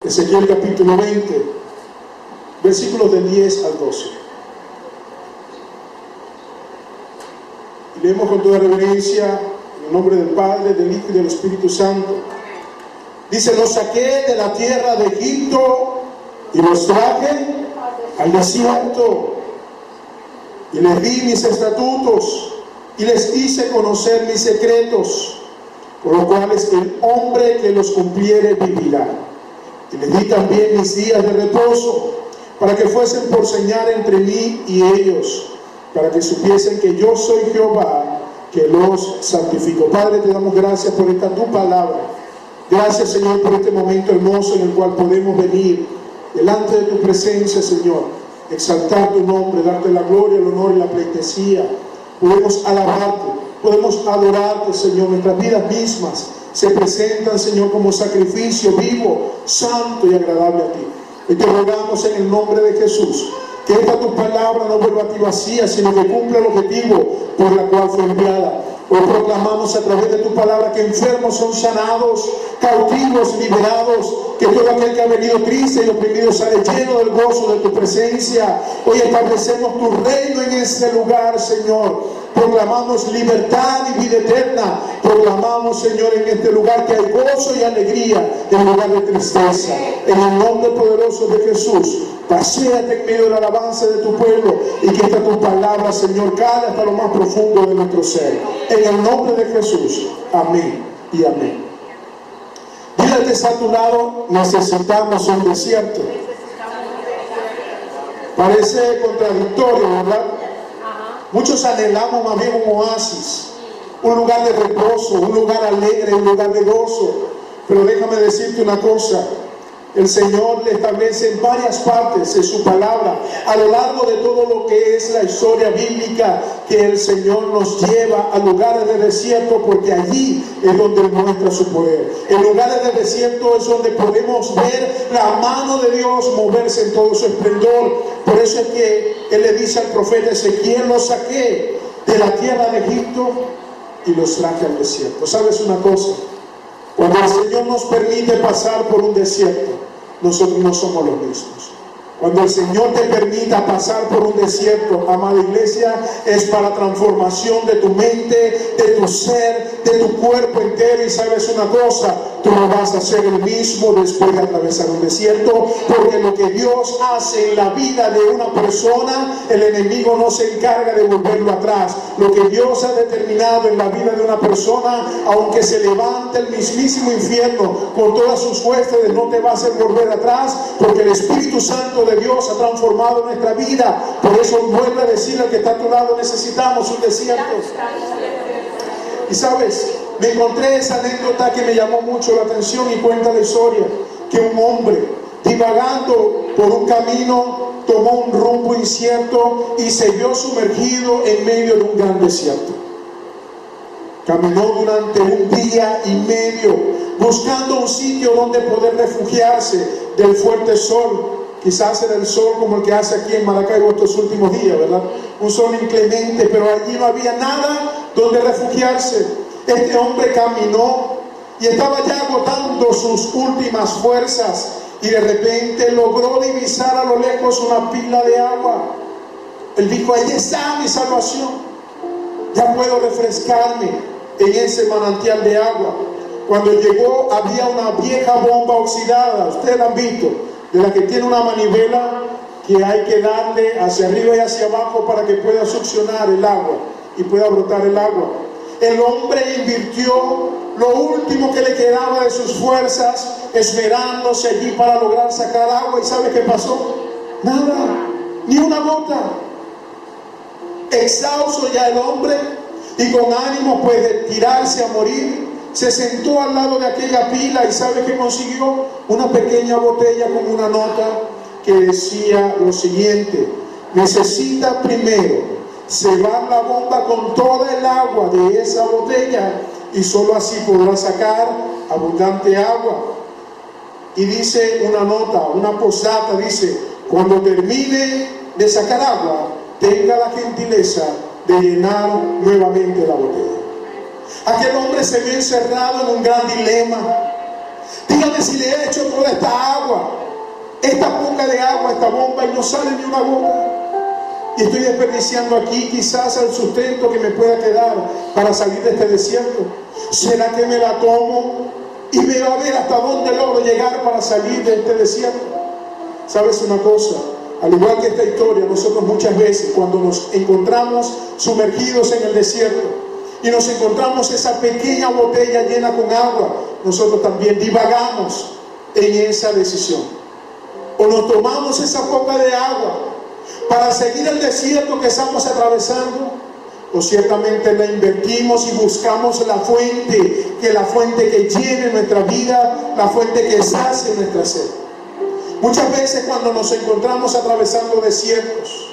Ezequiel capítulo 20, versículos del 10 al 12. Y leemos con toda reverencia en el nombre del Padre, del Hijo y del Espíritu Santo. Dice: los saqué de la tierra de Egipto y los traje al desierto, y les di mis estatutos y les hice conocer mis secretos, por lo cual el hombre que los cumpliere vivirá. Y les di también mis días de reposo, para que fuesen por señal entre mí y ellos, para que supiesen que yo soy Jehová, que los santifico. Padre, te damos gracias por esta tu palabra. Gracias, Señor, por este momento hermoso en el cual podemos venir delante de tu presencia, Señor, exaltar tu nombre, darte la gloria, el honor y la pleitesía. Podemos alabarte, podemos adorarte, Señor. Nuestras vidas mismas se presentan, Señor, como sacrificio vivo, santo y agradable a ti. Y te rogamos en el nombre de Jesús, que esta tu palabra no vuelva a ti vacía, sino que cumpla el objetivo por la cual fue enviada. Hoy proclamamos a través de tu palabra que enfermos son sanados, cautivos liberados, que todo aquel que ha venido triste y oprimido sale lleno del gozo de tu presencia. Hoy establecemos tu reino en este lugar, Señor. Proclamamos libertad y vida eterna. Proclamamos, Señor, en este lugar que hay gozo y alegría en lugar de tristeza. En el nombre poderoso de Jesús, paséate en medio de la alabanza de tu pueblo, y que esta tu palabra, Señor, cale hasta lo más profundo de nuestro ser. En el nombre de Jesús, amén y amén. Dile al que está a tu lado: necesitamos un desierto. Parece contradictorio, ¿verdad? Muchos anhelamos más bien un oasis, un lugar de reposo, un lugar alegre, un lugar de gozo. Pero déjame decirte una cosa: el Señor le establece en varias partes en su palabra, a lo largo de todo lo que es la historia bíblica, que el Señor nos lleva a lugares de desierto, porque allí es donde muestra su poder. En lugares de desierto es donde podemos ver la mano de Dios moverse en todo su esplendor. Por eso es que Él le dice al profeta Ezequiel: los saqué de la tierra de Egipto y los traje al desierto. ¿Sabes una cosa? Cuando el Señor nos permite pasar por un desierto, nosotros no somos los mismos. Cuando el Señor te permita pasar por un desierto, amada iglesia, es para transformación de tu mente, de tu ser, de tu cuerpo entero. Y sabes una cosa: tú no vas a ser el mismo después de atravesar un desierto, porque lo que Dios hace en la vida de una persona, el enemigo no se encarga de volverlo atrás. Lo que Dios ha determinado en la vida de una persona, aunque se levante el mismísimo infierno con todas sus huestes, no te va a hacer volver atrás, porque el Espíritu Santo de Dios ha transformado nuestra vida. Por eso vuelve a decir al que está a tu lado: necesitamos un desierto. Y sabes, me encontré esa anécdota que me llamó mucho la atención, y cuenta la historia que un hombre, divagando por un camino, tomó un rumbo incierto y se vio sumergido en medio de un gran desierto. Caminó durante un día y medio buscando un sitio donde poder refugiarse del fuerte sol. Quizás era el sol como el que hace aquí en Maracaibo estos últimos días, ¿verdad? Un sol inclemente, pero allí no había nada donde refugiarse. Este hombre caminó y estaba ya agotando sus últimas fuerzas, y de repente logró divisar a lo lejos una pila de agua. Él dijo: ahí está mi salvación, ya puedo refrescarme en ese manantial de agua. Cuando llegó, había una vieja bomba oxidada, ustedes la han visto, de la que tiene una manivela que hay que darle hacia arriba y hacia abajo para que pueda succionar el agua y pueda brotar el agua. El hombre invirtió lo último que le quedaba de sus fuerzas, esmerándose allí para lograr sacar agua. ¿Y sabe qué pasó? Nada, ni una gota. Exhausto ya el hombre, y con ánimo pues de tirarse a morir, se sentó al lado de aquella pila. ¿Y sabe qué consiguió? Una pequeña botella con una nota que decía lo siguiente: necesita primero cebar la bomba con toda el agua de esa botella, y solo así podrá sacar abundante agua. Y dice una nota, una postdata, dice: cuando termine de sacar agua, tenga la gentileza de llenar nuevamente la botella. Aquel hombre se vio encerrado en un gran dilema. Dígame si le he hecho toda esta agua, esta boca de agua, esta bomba, y no sale ni una gota. Y estoy desperdiciando aquí quizás el sustento que me pueda quedar para salir de este desierto. ¿Será que me la tomo y veo a ver hasta dónde logro llegar para salir de este desierto? ¿Sabes una cosa? Al igual que esta historia, nosotros muchas veces cuando nos encontramos sumergidos en el desierto y nos encontramos esa pequeña botella llena con agua, nosotros también divagamos en esa decisión. O nos tomamos esa copa de agua para seguir el desierto que estamos atravesando, o ciertamente la invertimos y buscamos la fuente que llene nuestra vida, la fuente que sacie nuestra sed. Muchas veces cuando nos encontramos atravesando desiertos,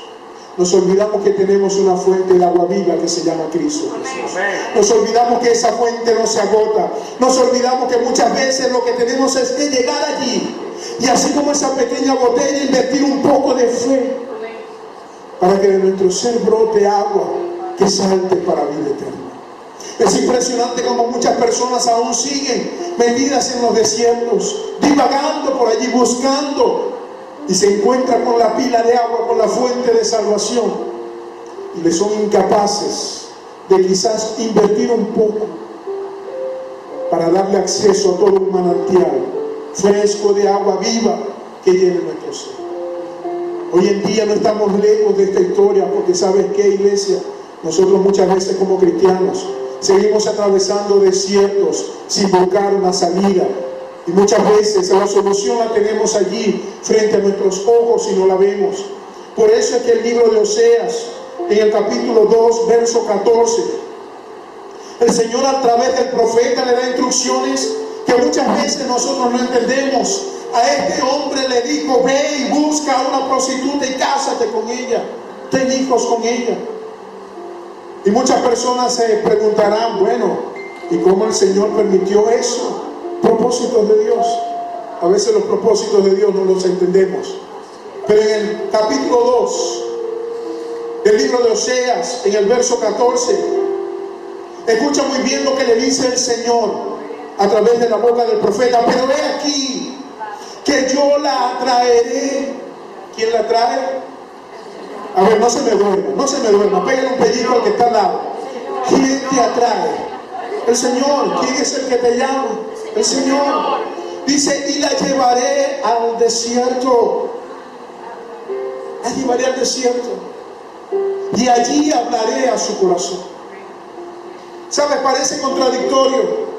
nos olvidamos que tenemos una fuente de agua viva que se llama Cristo Jesús. Nos olvidamos que esa fuente no se agota. Nos olvidamos que muchas veces lo que tenemos es que llegar allí y así como esa pequeña botella, invertir un poco de fe para que de nuestro ser brote agua que salte para vida eterna. Es impresionante como muchas personas aún siguen metidas en los desiertos, divagando por allí, buscando, y se encuentran con la pila de agua, con la fuente de salvación, y le son incapaces de quizás invertir un poco para darle acceso a todo un manantial fresco de agua viva que llene nuestro ser. Hoy en día no estamos lejos de esta historia, porque ¿sabes qué, iglesia? Nosotros muchas veces como cristianos seguimos atravesando desiertos sin buscar una salida, y muchas veces la solución la tenemos allí frente a nuestros ojos y no la vemos. Por eso es que el libro de Oseas, en el capítulo 2, verso 14, el Señor a través del profeta le da instrucciones que muchas veces nosotros no entendemos. A este hombre le dijo: ve y busca a una prostituta y cásate con ella, ten hijos con ella. Y muchas personas se preguntarán: bueno, ¿y cómo el Señor permitió eso? Propósitos de Dios. A veces los propósitos de Dios no los entendemos. Pero en el capítulo 2 del libro de Oseas, en el verso 14, escucha muy bien lo que le dice el Señor a través de la boca del profeta: pero he aquí que yo la atraeré. ¿Quién la trae? A ver, no se me duerma, pégale un pellizco al que está al lado. ¿Quién te atrae? El Señor. ¿Quién es el que te llama? El Señor. Dice: y la llevaré al desierto. La llevaré al desierto y allí hablaré a su corazón. ¿Sabes? Parece contradictorio,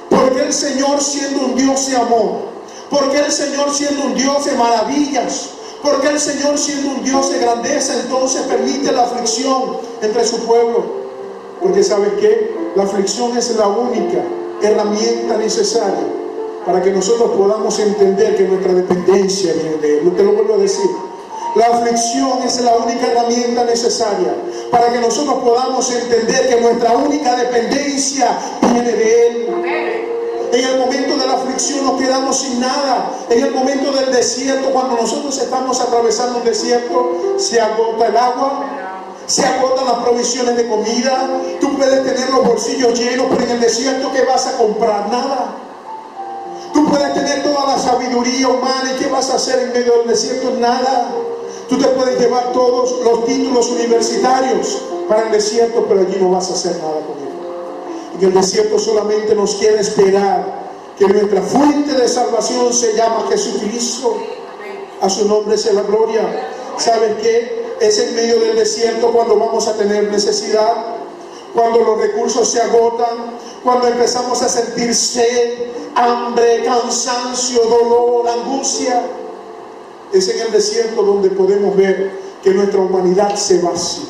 porque el Señor, siendo un Dios de amor, porque el Señor, siendo un Dios de maravillas, porque el Señor, siendo un Dios de grandeza, entonces permite la aflicción entre su pueblo. Porque ¿sabes qué? La aflicción es la única herramienta necesaria para que nosotros podamos entender que nuestra dependencia viene de Él. Te lo vuelvo a decir: la aflicción es la única herramienta necesaria para que nosotros podamos entender que nuestra única dependencia viene de Él. En el momento de la aflicción nos quedamos sin nada. En el momento del desierto, cuando nosotros estamos atravesando un desierto, se agota el agua, se agotan las provisiones de comida. Tú puedes tener los bolsillos llenos, pero en el desierto, ¿qué vas a comprar? Nada. Tú puedes tener toda la sabiduría humana, ¿y qué vas a hacer en medio del desierto? Nada. Tú te puedes llevar todos los títulos universitarios para el desierto, pero allí no vas a hacer nada con él. En el desierto solamente nos quiere esperar que nuestra fuente de salvación se llama Jesucristo. A su nombre sea la gloria. ¿Sabes qué? Es en medio del desierto cuando vamos a tener necesidad, cuando los recursos se agotan, cuando empezamos a sentir sed, hambre, cansancio, dolor, angustia. Es en el desierto donde podemos ver que nuestra humanidad se vacía.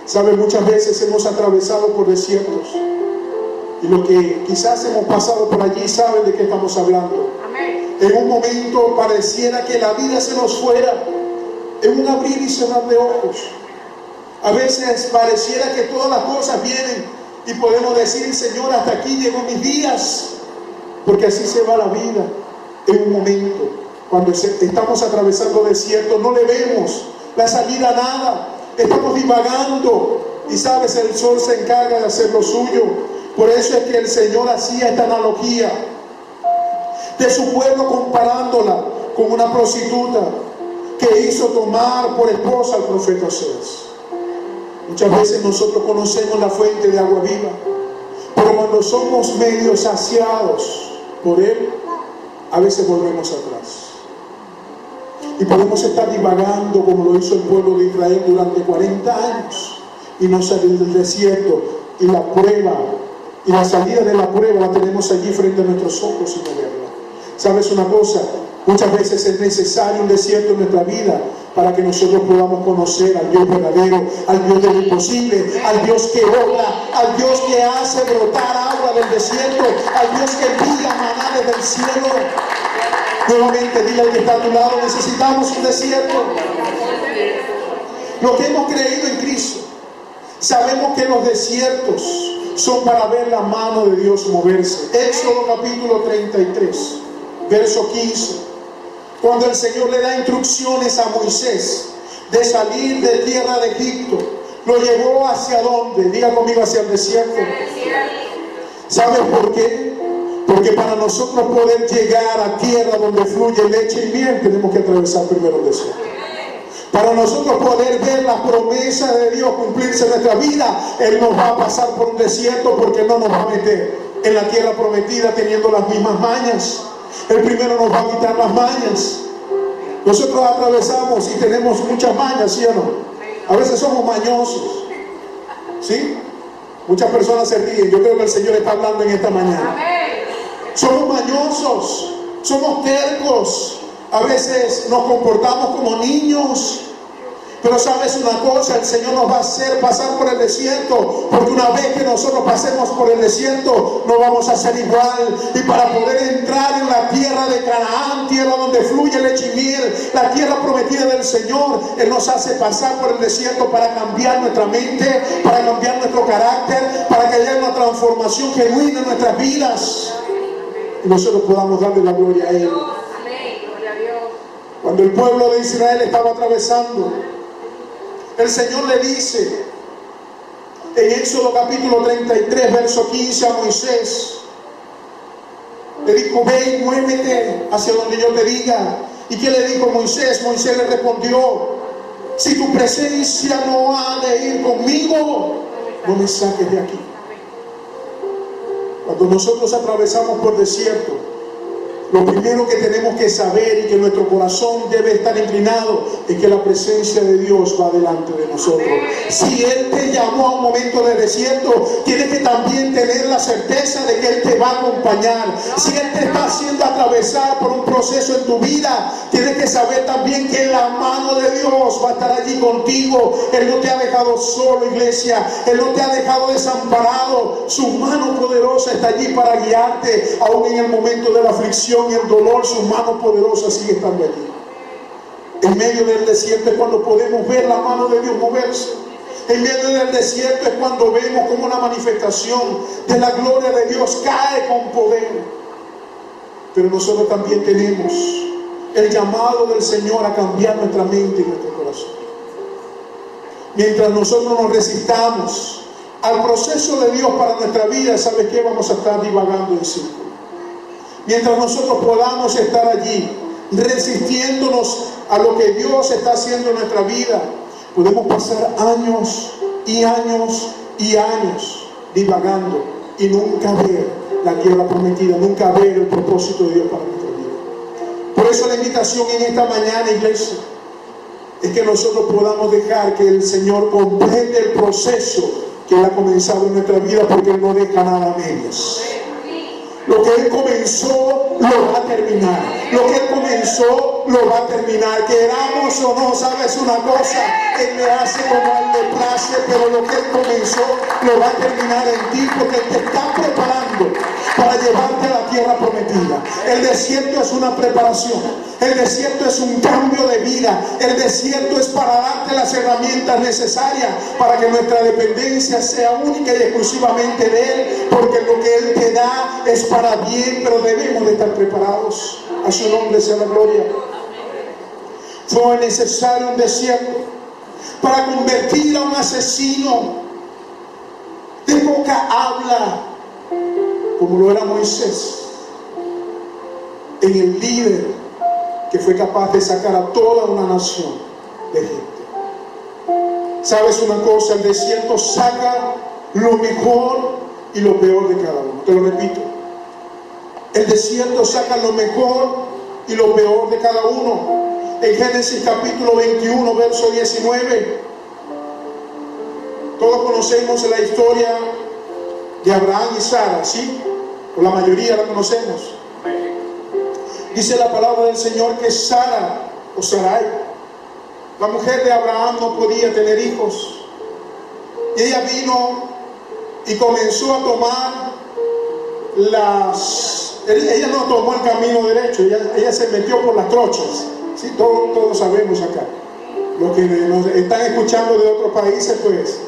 ¿Sabe? Muchas veces hemos atravesado por desiertos, y los que quizás hemos pasado por allí saben de qué estamos hablando. Amén. En un momento pareciera que la vida se nos fuera, en un abrir y cerrar de ojos. A veces pareciera que todas las cosas vienen y podemos decir: Señor, hasta aquí llegó mis días, porque así se va la vida. En un momento, cuando estamos atravesando desiertos, no le vemos la salida a nada. Estamos divagando, y sabes, el sol se encarga de hacer lo suyo. Por eso es que el Señor hacía esta analogía de su pueblo, comparándola con una prostituta que hizo tomar por esposa al profeta Oseas. Muchas veces nosotros conocemos la fuente de agua viva, pero cuando somos medio saciados por él, a veces volvemos atrás. Y podemos estar divagando como lo hizo el pueblo de Israel durante 40 años y no salir del desierto, y la prueba y la salida de la prueba la tenemos allí frente a nuestros ojos y no verla. ¿Sabes una cosa? Muchas veces es necesario un desierto en nuestra vida para que nosotros podamos conocer al Dios verdadero, al Dios del imposible, al Dios que obra, al Dios que hace brotar agua del desierto, al Dios que envía maná desde el cielo. Nuevamente dile al que está a tu lado: necesitamos un desierto. Los que hemos creído en Cristo sabemos que los desiertos son para ver la mano de Dios moverse. Éxodo capítulo 33, verso 15. Cuando el Señor le da instrucciones a Moisés de salir de tierra de Egipto, lo llevó ¿hacia dónde? Diga conmigo: hacia el desierto. ¿Sabes por qué? Porque para nosotros poder llegar a tierra donde fluye leche y miel, tenemos que atravesar primero el desierto. Para nosotros poder ver las promesas de Dios cumplirse en nuestra vida, Él nos va a pasar por un desierto, porque no nos va a meter en la tierra prometida teniendo las mismas mañas. Él primero nos va a quitar las mañas. Nosotros atravesamos y tenemos muchas mañas, ¿sí o no? A veces somos mañosos, ¿sí? Muchas personas se ríen. Yo creo que el Señor está hablando en esta mañana. Somos mañosos, somos tercos. A veces nos comportamos como niños. Pero sabes una cosa, el Señor nos va a hacer pasar por el desierto, porque una vez que nosotros pasemos por el desierto, no vamos a ser igual. Y para poder entrar en la tierra de Canaán, tierra donde fluye leche y miel, la tierra prometida del Señor, Él nos hace pasar por el desierto para cambiar nuestra mente, para cambiar nuestro carácter, para que haya una transformación genuina en nuestras vidas y nosotros podamos darle la gloria a Él. Cuando el pueblo de Israel estaba atravesando, el Señor le dice en Éxodo capítulo 33, verso 15 a Moisés, le dijo: ve y muévete hacia donde yo te diga. ¿Y qué le dijo Moisés? Moisés le respondió: si tu presencia no ha de ir conmigo, no me saques de aquí. Cuando nosotros atravesamos por desierto, lo primero que tenemos que saber y que nuestro corazón debe estar inclinado es que la presencia de Dios va delante de nosotros. Si Él te llamó a un momento de desierto, tienes que también tener la certeza de que Él te va a acompañar. Si Él te está haciendo atravesar por un proceso en tu vida, tienes que saber también que la mano de Dios va a estar allí contigo. Él no te ha dejado solo, iglesia. Él no te ha dejado desamparado. Su mano poderosa está allí para guiarte, aún en el momento de la aflicción y el dolor. Su mano poderosa sigue estando allí. En medio del desierto es cuando podemos ver la mano de Dios moverse. En medio del desierto es cuando vemos como una manifestación de la gloria de Dios cae con poder. Pero nosotros también tenemos el llamado del Señor a cambiar nuestra mente y nuestro corazón. Mientras nosotros nos resistamos al proceso de Dios para nuestra vida, ¿sabes qué? Vamos a estar divagando en círculo. Mientras nosotros podamos estar allí resistiéndonos a lo que Dios está haciendo en nuestra vida, podemos pasar años y años y años divagando y nunca ver la tierra prometida, nunca ver el propósito de Dios para nuestra vida. Por eso la invitación en esta mañana, iglesia, es que nosotros podamos dejar que el Señor complete el proceso que Él ha comenzado en nuestra vida, porque Él no deja nada a medias. Lo que Él comenzó, lo va a terminar. Lo que Él comenzó, lo va a terminar. Queramos o no, sabes una cosa, Él le hace como a Él le place, pero lo que Él comenzó, lo va a terminar en ti, porque Él te está preparando para llevarte a la tierra prometida. El desierto es una preparación. El desierto es un cambio de vida. El desierto es para darte las herramientas necesarias para que nuestra dependencia sea única y exclusivamente de Él, porque lo que Él te da es para bien, pero debemos de estar preparados. A su nombre sea la gloria. Fue necesario un desierto para convertir a un asesino de poca habla, como lo era Moisés, en el líder que fue capaz de sacar a toda una nación de Egipto. ¿Sabes una cosa? El desierto saca lo mejor y lo peor de cada uno. Te lo repito. El desierto saca lo mejor y lo peor de cada uno. En Génesis capítulo 21, verso 19, todos conocemos la historia de Abraham y Sara, ¿sí? O la mayoría la conocemos. Dice la palabra del Señor que Sara, o Sarai, la mujer de Abraham, no podía tener hijos. Y ella vino y comenzó a tomar ella no tomó el camino derecho, ella se metió por las trochas. ¿Sí? Todos sabemos acá. Los que nos están escuchando de otros países, pues,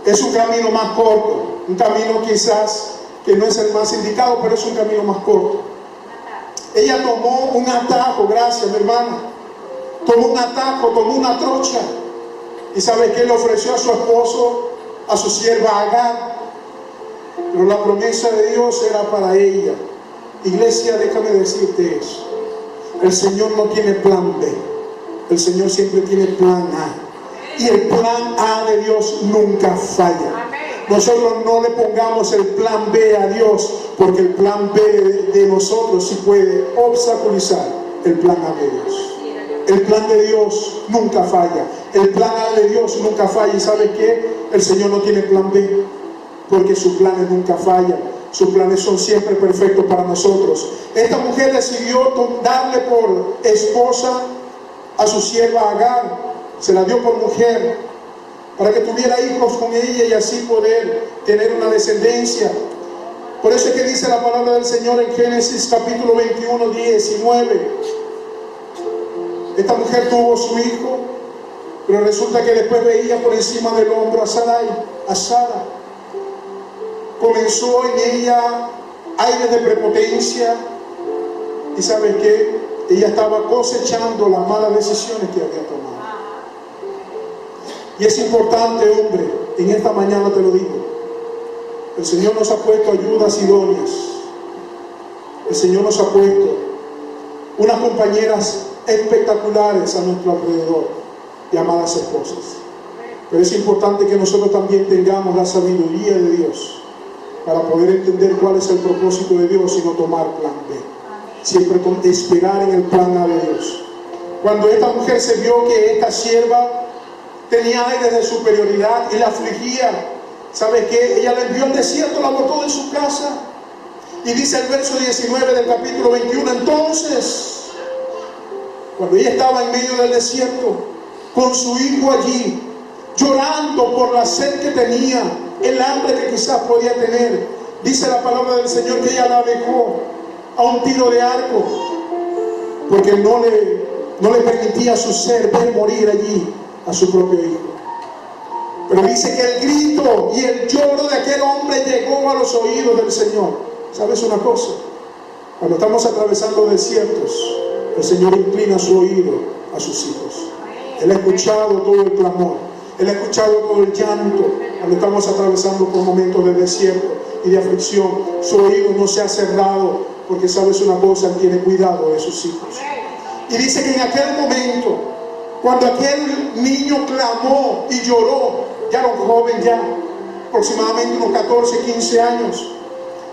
es un camino más corto. Un camino quizás que no es el más indicado, pero es un camino más corto. Ella tomó un atajo, gracias mi hermana. Tomó un atajo, tomó una trocha. ¿Y sabe qué le ofreció a su esposo, a su sierva Agar? Pero la promesa de Dios era para ella. Iglesia, déjame decirte eso. El Señor no tiene plan B. El Señor siempre tiene plan A. Y el plan A de Dios nunca falla. Nosotros no le pongamos el plan B a Dios, porque el plan B de nosotros sí puede obstaculizar el plan A de Dios. El plan de Dios nunca falla. El plan A de Dios nunca falla. ¿Y sabe qué? El Señor no tiene plan B, porque sus planes nunca fallan. Sus planes son siempre perfectos para nosotros. Esta mujer decidió darle por esposa a su sierva Agar. Se la dio por mujer para que tuviera hijos con ella y así poder tener una descendencia. Por eso es que dice la palabra del Señor en Génesis capítulo 21, 19. Esta mujer tuvo su hijo, pero resulta que después veía por encima del hombro a Sarai, a Sara. Comenzó en ella aire de prepotencia, y ¿sabes qué? Ella estaba cosechando las malas decisiones que había tomado. Y es importante, hombre, en esta mañana te lo digo, el Señor nos ha puesto ayudas idóneas. El Señor nos ha puesto unas compañeras espectaculares a nuestro alrededor, llamadas esposas. Pero es importante que nosotros también tengamos la sabiduría de Dios para poder entender cuál es el propósito de Dios y no tomar plan B. Siempre esperar en el plan A de Dios. Cuando esta mujer se vio que esta sierva tenía aire de superioridad y la afligía, ¿sabe qué? Ella la envió al desierto, la botó de su casa. Y dice el verso 19 del capítulo 21, entonces, cuando ella estaba en medio del desierto, con su hijo allí, llorando por la sed que tenía, el hambre que quizás podía tener, dice la palabra del Señor que ella la dejó a un tiro de arco, porque no le permitía a su ser ver morir allí a su propio hijo. Pero dice que el grito y el lloro de aquel hombre llegó a los oídos del Señor. ¿Sabes una cosa? Cuando estamos atravesando desiertos, el Señor inclina su oído a sus hijos. Él ha escuchado todo el clamor, Él ha escuchado todo el llanto. Cuando estamos atravesando por momentos de desierto y de aflicción, su oído no se ha cerrado, porque ¿sabes una cosa? Él tiene cuidado de sus hijos. Y dice que en aquel momento, cuando aquel niño clamó y lloró, ya era un joven, ya aproximadamente unos 14, 15 años,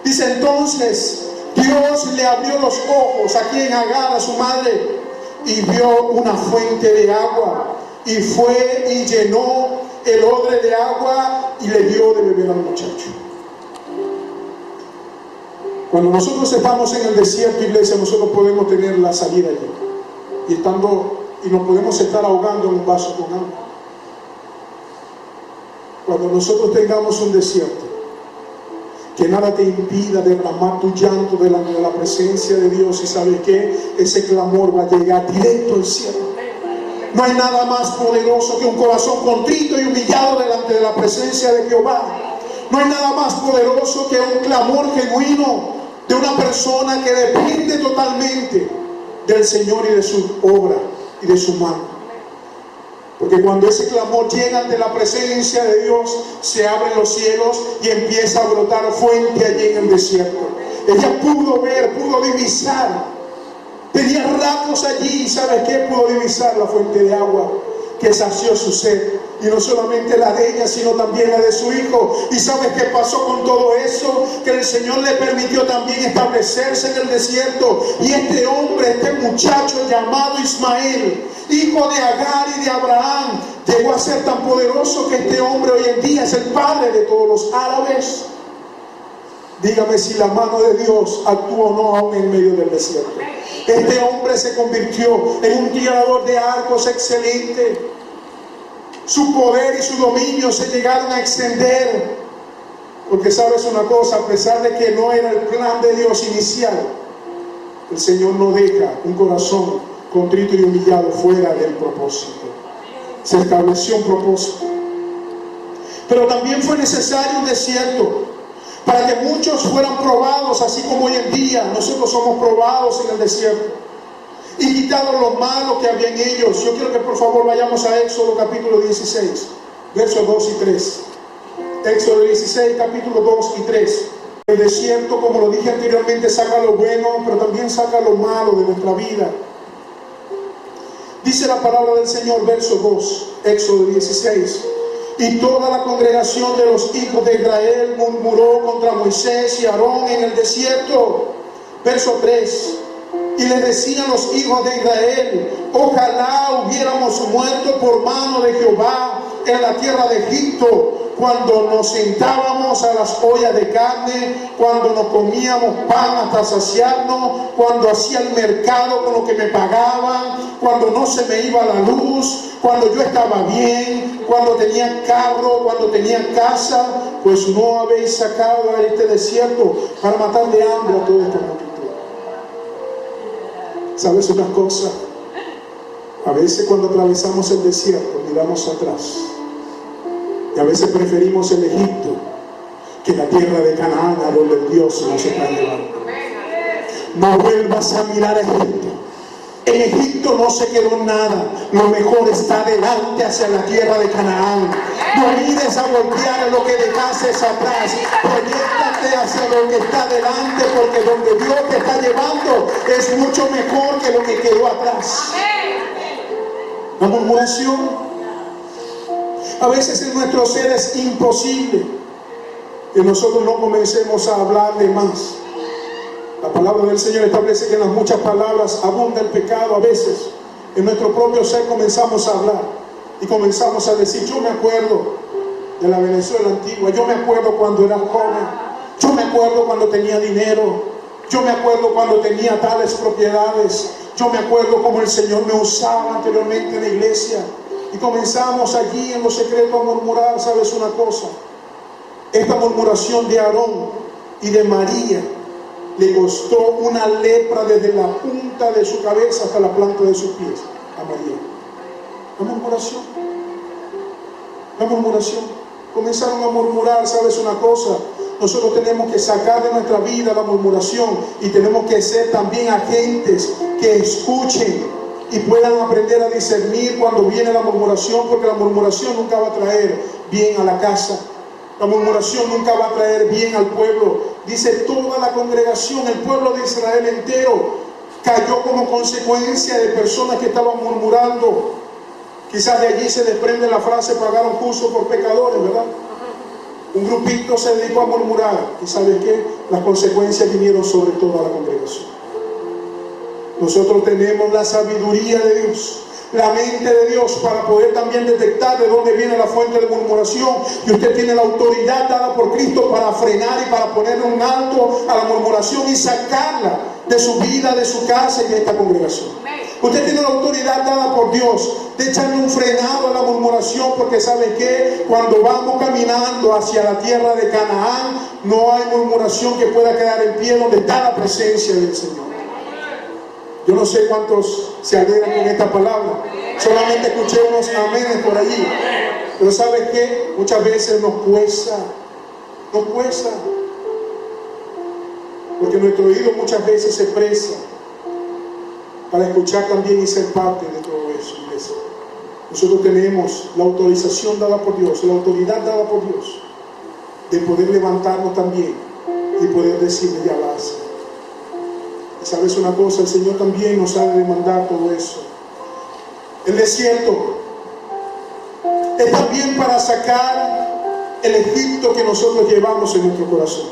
dice entonces Dios le abrió los ojos aquí en Agar, a su madre, y vio una fuente de agua, y fue y llenó el odre de agua y le dio de beber al muchacho. Cuando nosotros estamos en el desierto, iglesia, nosotros podemos tener la salida allí, y nos podemos estar ahogando en un vaso con agua. Cuando nosotros tengamos un desierto, que nada te impida derramar tu llanto delante de la presencia de Dios, y ¿sabes qué? Ese clamor va a llegar directo al cielo. No hay nada más poderoso que un corazón contrito y humillado delante de la presencia de Jehová. No hay nada más poderoso que un clamor genuino de una persona que depende totalmente del Señor y de su obra y de su mano. Porque cuando ese clamor llega ante la presencia de Dios, se abren los cielos y empieza a brotar fuente allí en el desierto. Ella pudo ver, pudo divisar Tenía ratos allí y ¿sabe qué? Pudo divisar la fuente de agua que sació su sed. Y no solamente la de ella, sino también la de su hijo. ¿Y sabes qué pasó con todo eso? Que el Señor le permitió también establecerse en el desierto. Y este hombre, este muchacho llamado Ismael, hijo de Agar y de Abraham, llegó a ser tan poderoso que este hombre hoy en día es el padre de todos los árabes. Dígame si la mano de Dios actúa o no aún en medio del desierto. Este hombre se convirtió en un tirador de arcos excelente. Su poder y su dominio se llegaron a extender. Porque sabes una cosa, a pesar de que no era el plan de Dios inicial, el Señor no deja un corazón contrito y humillado fuera del propósito. Se estableció un propósito. Pero también fue necesario un desierto para que muchos fueran probados, así como hoy en día nosotros somos probados en el desierto, y quitados lo malo que había en ellos. Yo quiero que por favor vayamos a Éxodo capítulo 16, versos 2 y 3. Éxodo 16, capítulo 2 y 3. El desierto, como lo dije anteriormente, saca lo bueno, pero también saca lo malo de nuestra vida. Dice la palabra del Señor, verso 2, Éxodo 16. Y toda la congregación de los hijos de Israel murmuró contra Moisés y Aarón en el desierto. Verso 3. Y le decían los hijos de Israel: ojalá hubiéramos muerto por mano de Jehová en la tierra de Egipto, cuando nos sentábamos a las ollas de carne, cuando nos comíamos pan hasta saciarnos, cuando hacía el mercado con lo que me pagaban, cuando no se me iba la luz, cuando yo estaba bien, cuando tenía carro, cuando tenía casa. Pues no habéis sacado a este desierto para matar de hambre a toda esta multitud. ¿Sabes una cosa? A veces cuando atravesamos el desierto miramos atrás, y a veces preferimos el Egipto que la tierra de Canaán, a donde Dios nos está llevando. No vuelvas a mirar a Egipto. En Egipto no se quedó nada. Lo mejor está delante, hacia la tierra de Canaán. No mires a voltear a lo que dejaste atrás. Proyéctate hacia lo que está delante, porque donde Dios te está llevando es mucho mejor que lo que quedó atrás. La murmuración. A veces en nuestro ser es imposible que nosotros no comencemos a hablar de más. La palabra del Señor establece que en las muchas palabras abunda el pecado. A veces en nuestro propio ser comenzamos a hablar y comenzamos a decir: yo me acuerdo de la Venezuela antigua, yo me acuerdo cuando era joven, yo me acuerdo cuando tenía dinero, yo me acuerdo cuando tenía tales propiedades, yo me acuerdo cómo el Señor me usaba anteriormente en la iglesia. Y comenzamos allí en lo secreto a murmurar. ¿Sabes una cosa? Esta murmuración de Aarón y de María le costó una lepra desde la punta de su cabeza hasta la planta de sus pies a María. La murmuración. La murmuración. Comenzaron a murmurar. ¿Sabes una cosa? Nosotros tenemos que sacar de nuestra vida la murmuración, y tenemos que ser también agentes que escuchen y puedan aprender a discernir cuando viene la murmuración, porque la murmuración nunca va a traer bien a la casa. La murmuración nunca va a traer bien al pueblo. Dice: toda la congregación, el pueblo de Israel entero, cayó como consecuencia de personas que estaban murmurando. Quizás de allí se desprende la frase: pagaron justo por pecadores, ¿verdad? Un grupito se dedicó a murmurar, y ¿sabes qué? Las consecuencias vinieron sobre toda la congregación. Nosotros tenemos la sabiduría de Dios, la mente de Dios, para poder también detectar de dónde viene la fuente de murmuración. Y usted tiene la autoridad dada por Cristo para frenar y para ponerle un alto a la murmuración y sacarla de su vida, de su casa y de esta congregación. Usted tiene la autoridad dada por Dios de echarle un frenado a la murmuración, porque ¿sabe qué? Cuando vamos caminando hacia la tierra de Canaán, no hay murmuración que pueda quedar en pie donde está la presencia del Señor. Yo no sé cuántos se alegran con esta palabra. Solamente escuché unos amenes por allí. Pero ¿sabes qué? Muchas veces nos cuesta. Nos cuesta. Porque nuestro oído muchas veces se presta para escuchar también y ser parte de todo eso, iglesia. Nosotros tenemos la autorización dada por Dios, la autoridad dada por Dios, de poder levantarnos también y poder decirle: ya basta. Y sabes una cosa, el Señor también nos ha de demandar todo eso. El desierto es también para sacar el Egipto que nosotros llevamos en nuestro corazón.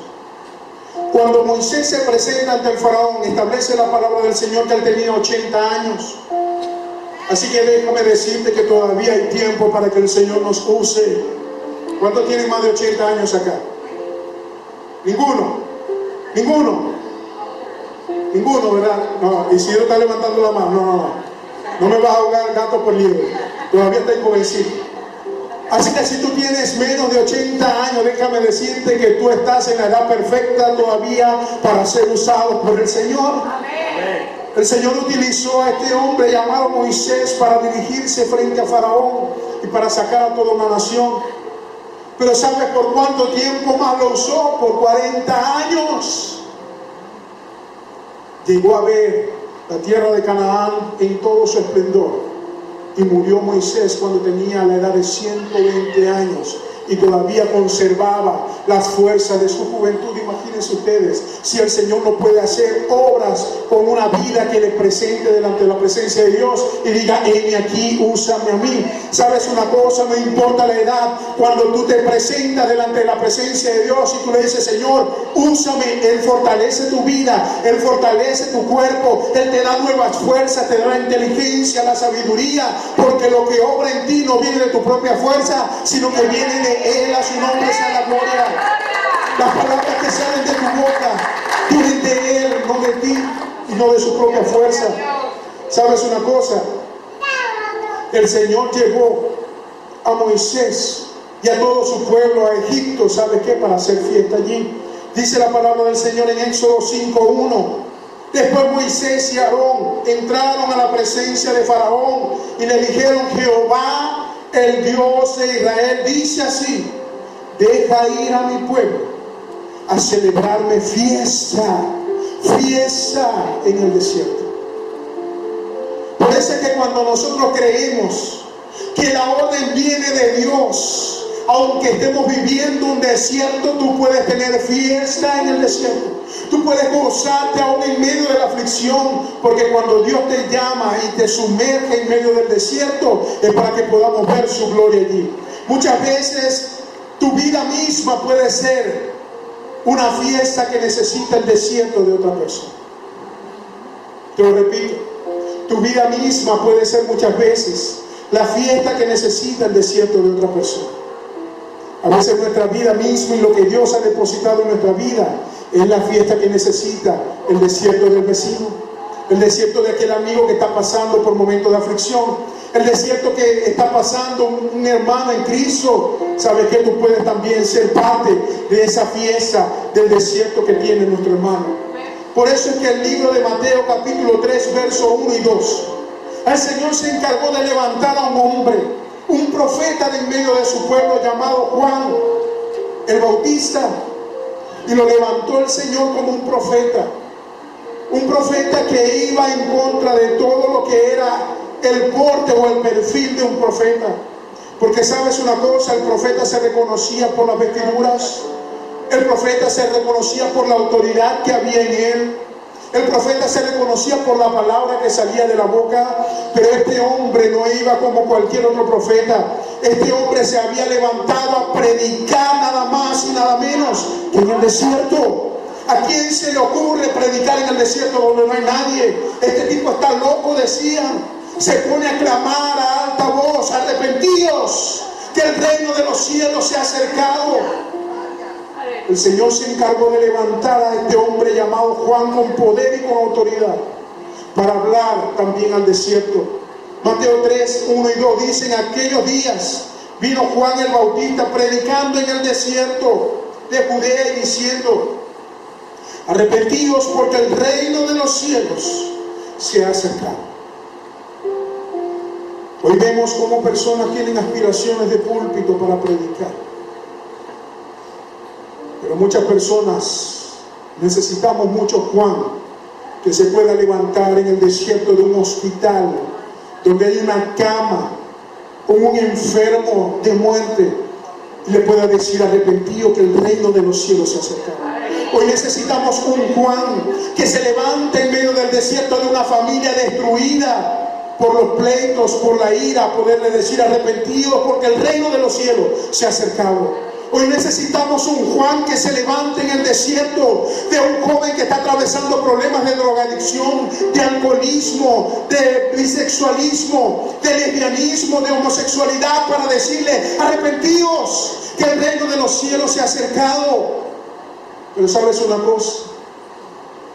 Cuando Moisés se presenta ante el faraón, establece la palabra del Señor que él tenía 80 años. Así que déjame decirte que todavía hay tiempo para que el Señor nos use. ¿Cuántos tienen más de 80 años acá? Ninguno. Ninguno, ¿verdad? No, Isidro está levantando la mano. No me vas a ahogar gato por liebre. Todavía estoy jovencito. Así que si tú tienes menos de 80 años, déjame decirte que tú estás en la edad perfecta todavía para ser usado por el Señor. Amén. El Señor utilizó a este hombre llamado Moisés para dirigirse frente a Faraón y para sacar a toda una nación. Pero ¿sabes por cuánto tiempo más lo usó? Por 40 años. Llegó a ver la tierra de Canaán en todo su esplendor. Y murió Moisés cuando tenía la edad de 120 años y todavía conservaba las fuerzas de su juventud. Imagínense ustedes, si el Señor no puede hacer obras con una vida que le presente delante de la presencia de Dios y diga, heme aquí, úsame a mí. ¿Sabes una cosa? No importa la edad, cuando tú te presentas delante de la presencia de Dios y tú le dices, Señor, úsame, Él fortalece tu vida, Él fortalece tu cuerpo, Él te da nuevas fuerzas, te da la inteligencia, la sabiduría, porque lo que obra en ti no viene de tu propia fuerza, sino que viene de Él. A su nombre sea la gloria. Las palabras que salen de tu boca vienen de Él, no de ti y no de su propia fuerza. ¿Sabes una cosa? El Señor llevó a Moisés y a todo su pueblo a Egipto, ¿sabe qué? Para hacer fiesta allí. Dice la palabra del Señor en Éxodo 5:1. Después Moisés y Aarón entraron a la presencia de Faraón y le dijeron, Jehová, el Dios de Israel, dice así, deja ir a mi pueblo a celebrarme fiesta en el desierto. Por eso es que cuando nosotros creemos que la orden viene de Dios, aunque estemos viviendo un desierto, tú puedes tener fiesta en el desierto. Tú puedes gozarte aún en medio de la aflicción, porque cuando Dios te llama y te sumerge en medio del desierto, es para que podamos ver su gloria allí. Muchas veces tu vida misma puede ser una fiesta que necesita el desierto de otra persona. Te lo repito, tu vida misma puede ser muchas veces la fiesta que necesita el desierto de otra persona. A veces nuestra vida misma y lo que Dios ha depositado en nuestra vida es la fiesta que necesita el desierto del vecino, el desierto de aquel amigo que está pasando por momentos de aflicción, el desierto que está pasando un hermano en Cristo. Sabes que tú puedes también ser parte de esa fiesta del desierto que tiene nuestro hermano. Por eso es que el libro de Mateo capítulo 3 verso 1 y 2, el Señor se encargó de levantar a un hombre, un profeta de en medio de su pueblo llamado Juan el Bautista, y lo levantó el Señor como un profeta que iba en contra de todo lo que era el porte o el perfil de un profeta. Porque sabes una cosa, el profeta se reconocía por las vestiduras, el profeta se reconocía por la autoridad que había en él, el profeta se reconocía por la palabra que salía de la boca. Pero este hombre no iba como cualquier otro profeta. Este hombre se había levantado a predicar nada más y nada menos que en el desierto. ¿A quién se le ocurre predicar en el desierto donde no hay nadie? Este tipo está loco, decían. Se pone a clamar a alta voz, arrepentidos, que el reino de los cielos se ha acercado. El Señor se encargó de levantar a este hombre llamado Juan con poder y con autoridad para hablar también al desierto. Mateo 3, 1 y 2 dice, en aquellos días vino Juan el Bautista predicando en el desierto de Judea y diciendo, arrepentidos porque el reino de los cielos se ha acercado. Hoy vemos cómo personas tienen aspiraciones de púlpito para predicar. Pero muchas personas necesitamos mucho Juan que se pueda levantar en el desierto de un hospital donde hay una cama con un enfermo de muerte y le pueda decir arrepentido que el reino de los cielos se ha acercado. Hoy necesitamos un Juan que se levante en medio del desierto de una familia destruida por los pleitos, por la ira, poderle decir arrepentidos porque el reino de los cielos se ha acercado. Hoy necesitamos un Juan que se levante en el desierto de un joven que está atravesando problemas de drogadicción, de alcoholismo, de bisexualismo, de lesbianismo, de homosexualidad, para decirle: arrepentidos, que el reino de los cielos se ha acercado. Pero sabes una cosa,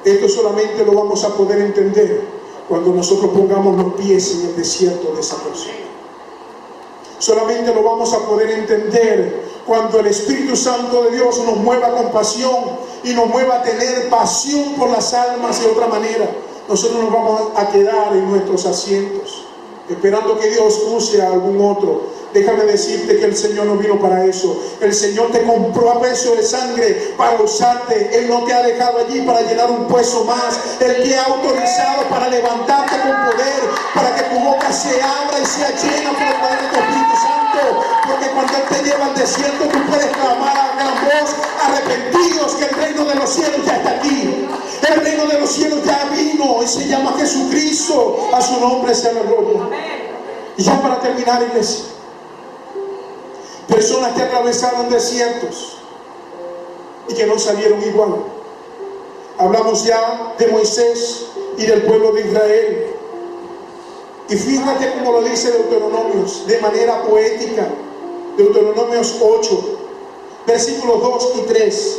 esto solamente lo vamos a poder entender cuando nosotros pongamos los pies en el desierto de esa persona. Solamente lo vamos a poder entender cuando el Espíritu Santo de Dios nos mueva con pasión y nos mueva a tener pasión por las almas de otra manera. Nosotros nos vamos a quedar en nuestros asientos esperando que Dios use a algún otro. Déjame decirte que el Señor no vino para eso. El Señor te compró a precio de sangre para usarte. Él no te ha dejado allí para llenar un puesto más. Él te ha autorizado para levantarte con poder, para que tu boca se abra y sea llena por el poder de tu Espíritu Santo. Porque cuando Él te lleva al desierto, tú puedes clamar a gran voz: arrepentidos, que el reino de los cielos ya está aquí. El reino de los cielos ya vino y se llama Jesucristo. A su nombre sea la gloria. Y ya para terminar, iglesia, personas que atravesaron desiertos y que no salieron igual. Hablamos ya de Moisés y del pueblo de Israel. Y fíjate cómo lo dice Deuteronomios de manera poética. Deuteronomios 8, versículos 2 y 3.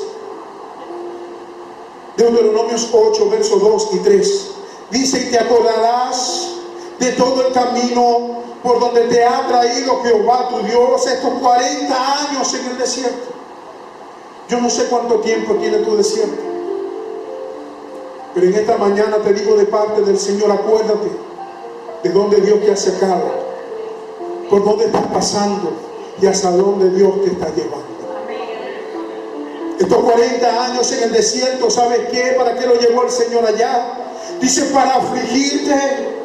Deuteronomios 8, versos 2 y 3. Dice: y te acordarás de todo el camino por donde te ha traído Jehová tu Dios estos 40 años en el desierto. Yo no sé cuánto tiempo tiene tu desierto, pero en esta mañana te digo de parte del Señor: acuérdate de dónde Dios te ha sacado, por dónde estás pasando y hasta dónde Dios te está llevando. Estos 40 años en el desierto, ¿sabes qué? ¿Para qué lo llevó el Señor allá? Dice: para afligirte,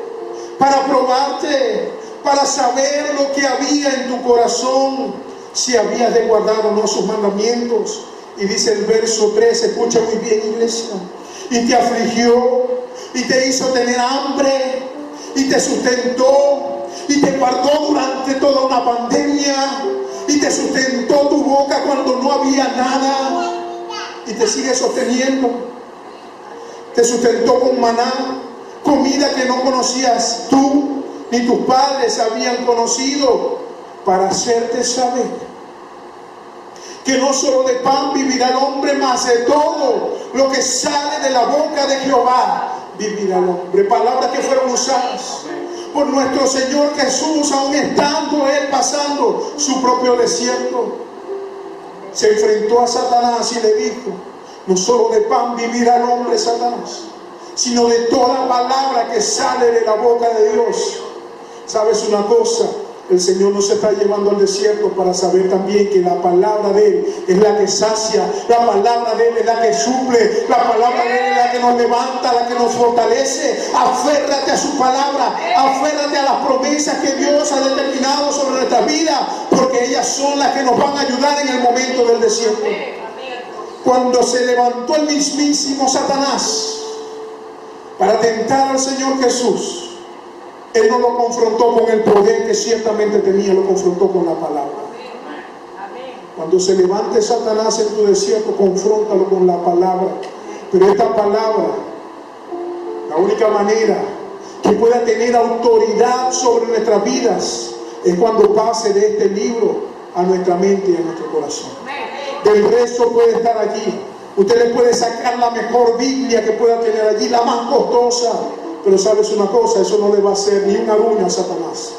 para probarte, para saber lo que había en tu corazón, si habías de guardar o no sus mandamientos. Y dice el verso 3, escucha muy bien, iglesia: y te afligió, y te hizo tener hambre, y te sustentó, y te guardó durante toda una pandemia, y te sustentó tu boca cuando no había nada, y te sigue sosteniendo. Te sustentó con maná, comida que no conocías tú ni tus padres habían conocido, para hacerte saber que no solo de pan vivirá el hombre, mas de todo lo que sale de la boca de Jehová vivirá el hombre. Palabras que fueron usadas por nuestro Señor Jesús, aun estando Él pasando su propio desierto. Se enfrentó a Satanás y le dijo: no solo de pan vivirá el hombre, Satanás, sino de toda palabra que sale de la boca de Dios. ¿Sabes una cosa? El Señor nos está llevando al desierto para saber también que la palabra de Él es la que sacia, la palabra de Él es la que suple, la palabra de Él es la que nos levanta, la que nos fortalece. Aférrate a su palabra, aférrate a las promesas que Dios ha determinado sobre nuestra vida, porque ellas son las que nos van a ayudar en el momento del desierto. Cuando se levantó el mismísimo Satanás para tentar al Señor Jesús, Él no lo confrontó con el poder que ciertamente tenía, lo confrontó con la palabra. Cuando se levante Satanás en tu desierto, confróntalo con la palabra. Pero esta palabra, la única manera que pueda tener autoridad sobre nuestras vidas es cuando pase de este libro a nuestra mente y a nuestro corazón. Del resto puede estar allí. Usted le puede sacar la mejor Biblia que pueda tener allí, la más costosa. Pero sabes una cosa, eso no le va a hacer ni una uña a Satanás.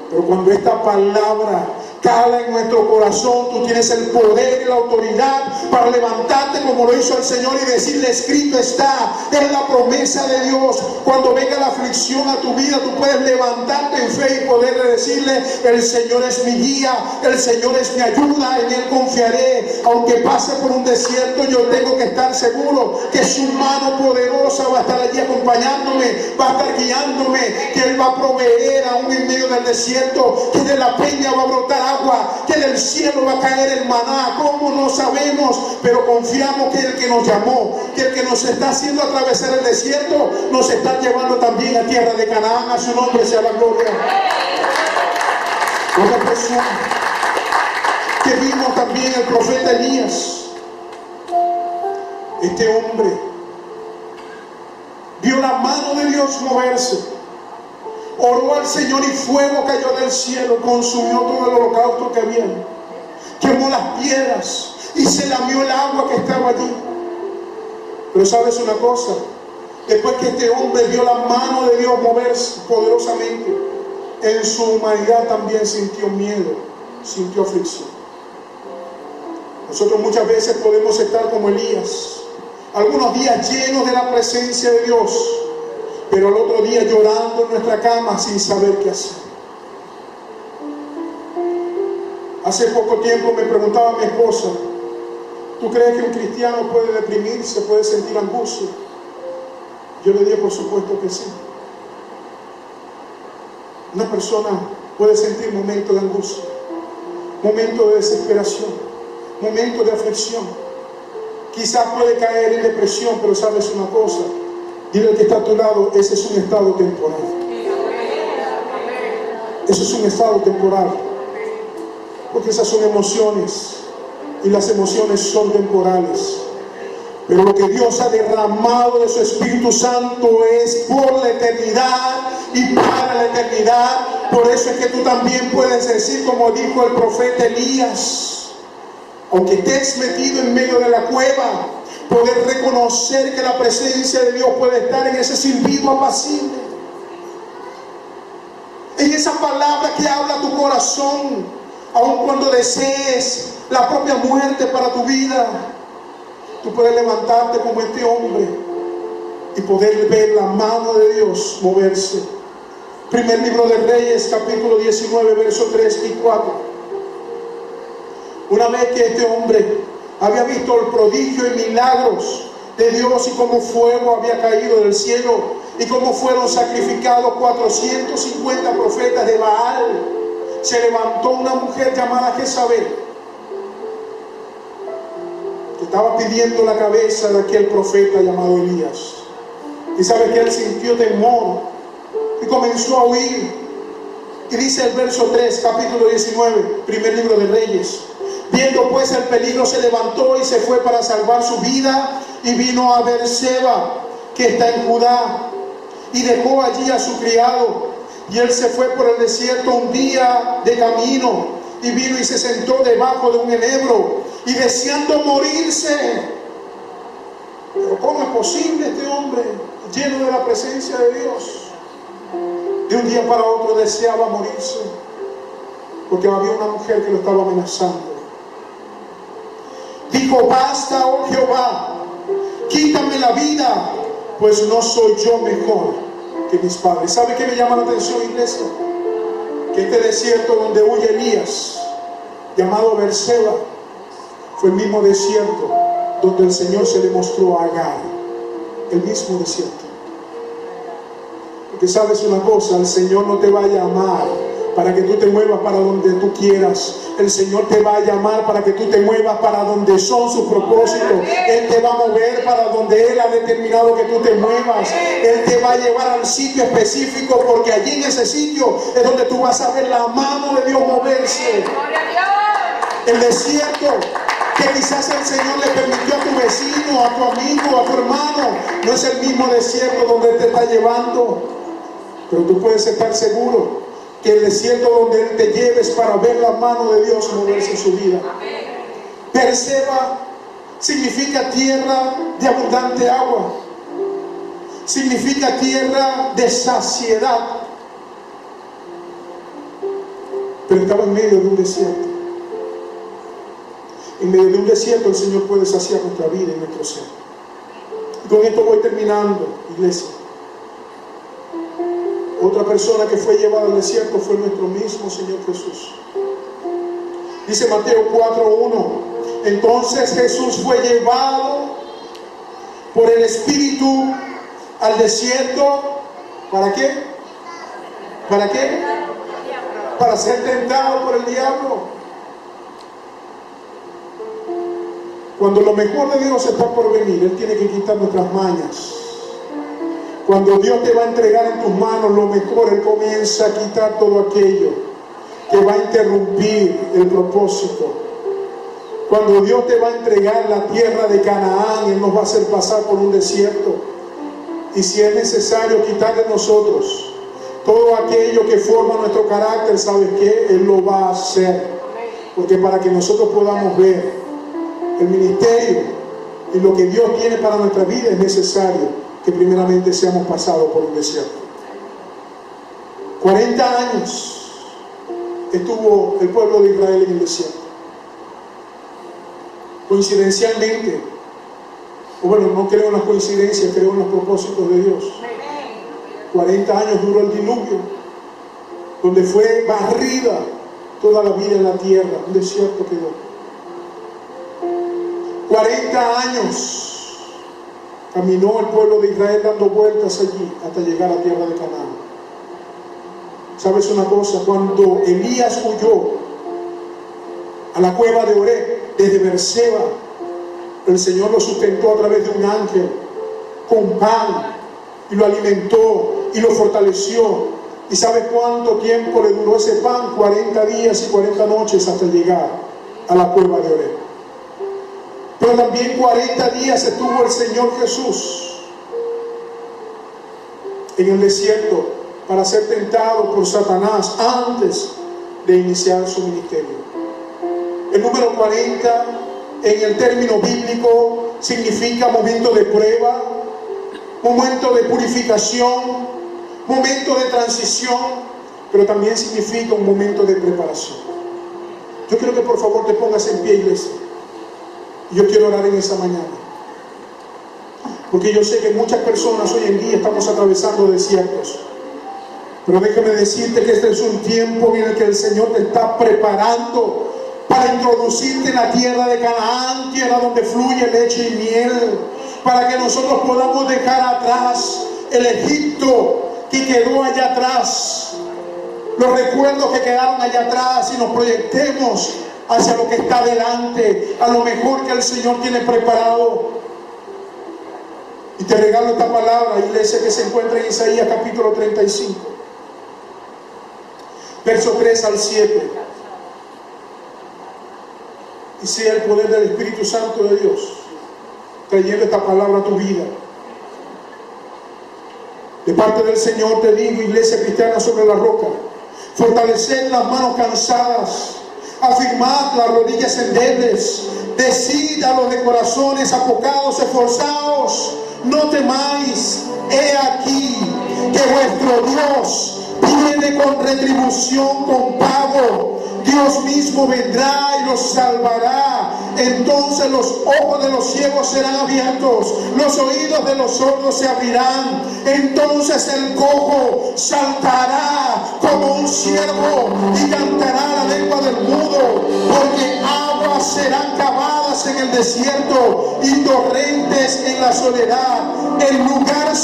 Pero cuando esta palabra cala en nuestro corazón, tú tienes el poder y la autoridad para levantarte como lo hizo el Señor y decirle: escrito está. Es la promesa de Dios. Cuando venga la aflicción a tu vida, tú puedes levantarte en fe y poderle decirle: el Señor es mi guía, el Señor es mi ayuda, en Él confiaré. Aunque pase por un desierto, yo tengo que estar seguro que su mano poderosa va a estar allí acompañándome, va a estar guiándome, que Él va a proveer aún en medio del desierto, que de la peña va a brotar agua, que del cielo va a caer el maná. ¿Cómo? No sabemos, pero confiamos que el que nos llamó, que el que nos está haciendo atravesar el desierto, nos está llevando también a tierra de Canaán. A su nombre sea la gloria. Otra persona que vimos también, el profeta Elías. Este hombre vio la mano de Dios moverse, oró al Señor y fuego cayó del cielo, consumió todo el holocausto que había, quemó las piedras y se lamió el agua que estaba allí. Pero sabes una cosa, después que este hombre vio la mano de Dios moverse poderosamente, en su humanidad también sintió miedo, sintió aflicción. Nosotros muchas veces podemos estar como Elías, algunos días llenos de la presencia de Dios, pero al otro día llorando en nuestra cama sin saber qué hacer. Hace poco tiempo me preguntaba mi esposa, ¿tú crees que un cristiano puede deprimirse, puede sentir angustia? Yo le dije, por supuesto que sí. Una persona puede sentir momentos de angustia, momentos de desesperación, momentos de aflicción. Quizás puede caer en depresión, pero sabes una cosa, dile al que está a tu lado, ese es un estado temporal. Eso es un estado temporal, porque esas son emociones y las emociones son temporales. Pero lo que Dios ha derramado de su Espíritu Santo es por la eternidad y para la eternidad. Por eso es que tú también puedes decir, como dijo el profeta Elías, aunque estés metido en medio de la cueva, poder reconocer que la presencia de Dios puede estar en ese silbido apacible, en esa palabra que habla tu corazón, aun cuando desees la propia muerte para tu vida. Tú puedes levantarte como este hombre y poder ver la mano de Dios moverse. Primer libro de Reyes, capítulo 19, versos 3 y 4. Una vez que este hombre había visto el prodigio y milagros de Dios y cómo fuego había caído del cielo y cómo fueron sacrificados 450 profetas de Baal, se levantó una mujer llamada Jezabel, que estaba pidiendo la cabeza de aquel profeta llamado Elías. Y sabe que él sintió temor y comenzó a huir. Y dice el verso 3, capítulo 19, primer libro de Reyes: viendo pues el peligro, se levantó y se fue para salvar su vida, y vino a Beerseba, que está en Judá, y dejó allí a su criado. Y él se fue por el desierto un día de camino, y vino y se sentó debajo de un enebro, y deseando morirse. Pero ¿cómo es posible este hombre, lleno de la presencia de Dios, de un día para otro deseaba morirse? Porque había una mujer que lo estaba amenazando. Dijo: basta, oh Jehová, quítame la vida, pues no soy yo mejor que mis padres. ¿Sabe qué me llama la atención, iglesia? Que este desierto donde huye Elías, llamado Beerseba, fue el mismo desierto donde el Señor se le mostró a Agar. El mismo desierto. Porque sabes una cosa, el Señor no te va a llamar para que tú te muevas para donde tú quieras. El Señor te va a llamar para que tú te muevas para donde son sus propósitos. Él te va a mover para donde Él ha determinado que tú te muevas. Él te va a llevar al sitio específico, porque allí en ese sitio es donde tú vas a ver la mano de Dios moverse. El desierto que quizás el Señor le permitió a tu vecino, a tu amigo, a tu hermano, no es el mismo desierto donde Él te está llevando. Pero tú puedes estar seguro que el desierto donde Él te lleve es para ver la mano de Dios moverse en su vida. Beerseba significa tierra de abundante agua, significa tierra de saciedad, pero estaba en medio de un desierto. En medio de un desierto el Señor puede saciar nuestra vida y nuestro ser. Y con esto voy terminando, iglesia. Otra persona que fue llevada al desierto fue nuestro mismo Señor Jesús. Dice Mateo 4:1: entonces Jesús fue llevado por el Espíritu al desierto. ¿Para qué? ¿Para qué? para ser tentado por el diablo. Cuando lo mejor de Dios está por venir, Él tiene que quitar nuestras mañas. Cuando Dios te va a entregar en tus manos lo mejor, Él comienza a quitar todo aquello que va a interrumpir el propósito. Cuando Dios te va a entregar la tierra de Canaán, Él nos va a hacer pasar por un desierto. Y si es necesario quitar de nosotros todo aquello que forma nuestro carácter, ¿sabes qué? Él lo va a hacer. Porque para que nosotros podamos ver el ministerio y lo que Dios tiene para nuestra vida, es necesario que primeramente seamos pasados por un desierto. 40 años estuvo el pueblo de Israel en el desierto. Coincidencialmente, o bueno, no creo en las coincidencias, creo en los propósitos de Dios. 40 años duró el diluvio, donde fue barrida toda la vida en la tierra. Un desierto quedó. 40 años caminó el pueblo de Israel dando vueltas allí hasta llegar a la tierra de Canaán. ¿Sabes una cosa? Cuando Elías huyó a la cueva de Oreb desde Berseba, el Señor lo sustentó a través de un ángel con pan y lo alimentó y lo fortaleció. ¿Y sabes cuánto tiempo le duró ese pan? 40 días y 40 noches hasta llegar a la cueva de Oreb. Pero también 40 días estuvo el Señor Jesús en el desierto para ser tentado por Satanás antes de iniciar su ministerio. El número 40 en el término bíblico significa momento de prueba, momento de purificación, momento de transición, pero también significa un momento de preparación. Yo quiero que por favor te pongas en pie, iglesia. Yo quiero orar en esa mañana, porque yo sé que muchas personas hoy en día estamos atravesando desiertos, pero déjame decirte que este es un tiempo en el que el Señor te está preparando para introducirte en la tierra de Canaán, tierra donde fluye leche y miel, para que nosotros podamos dejar atrás el Egipto que quedó allá atrás, los recuerdos que quedaron allá atrás, y nos proyectemos hacia lo que está delante, a lo mejor que el Señor tiene preparado. Y te regalo esta palabra, iglesia, que se encuentra en Isaías capítulo 35, verso 3 al 7. Y sea el poder del Espíritu Santo de Dios trayendo esta palabra a tu vida. De parte del Señor te digo, iglesia cristiana sobre la roca: fortaleced las manos cansadas, afirmad las rodillas endebles, decid a los de corazones apocados, esforzaos, no temáis, he aquí que vuestro Dios viene con retribución, con pago. Dios mismo vendrá y los salvará. Entonces los ojos de los ciegos serán abiertos, los oídos de los sordos se abrirán. Entonces el cojo saltará como un ciervo y cantará la lengua del mudo, porque aguas serán cavadas en el desierto y torrentes en la soledad. El lugar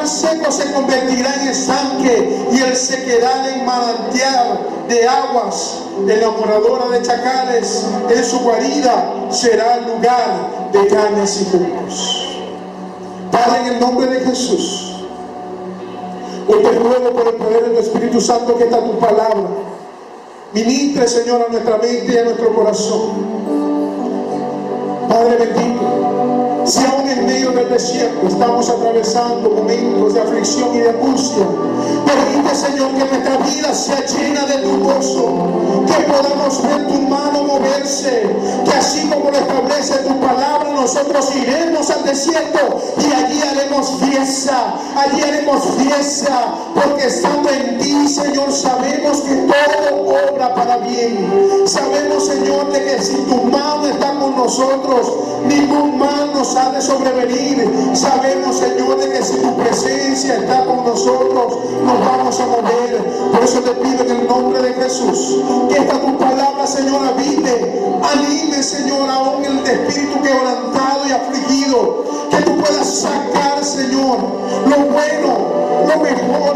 seco se convertirá en estanque y el sequedal en manantial de aguas. De la moradora de chacales, en su guarida será el lugar de cañas y juncos. Padre, en el nombre de Jesús, hoy te ruego por el poder del Espíritu Santo que está tu palabra ministre, Señor, a nuestra mente y a nuestro corazón. Padre bendito, si aún en medio del desierto estamos atravesando momentos de aflicción y de angustia, permite, Señor, que nuestra vida sea llena de tu gozo, que podamos ver tu mano moverse, que así como lo establece tu palabra, nosotros iremos al desierto y allí haremos fiesta, porque estando en ti, Señor, sabemos que todo obra para bien. Sabemos, Señor, de que si tu mano está con nosotros, ningún mal nos ha de sobrevenir. Sabemos, Señor, de que si tu presencia está con nosotros, nos vamos a mover. Por eso te pido en el nombre de Jesús que esta tu palabra, Señor, habite, anime, Señor, aún el espíritu quebrantado y afligido, que tú puedas sacar, Señor,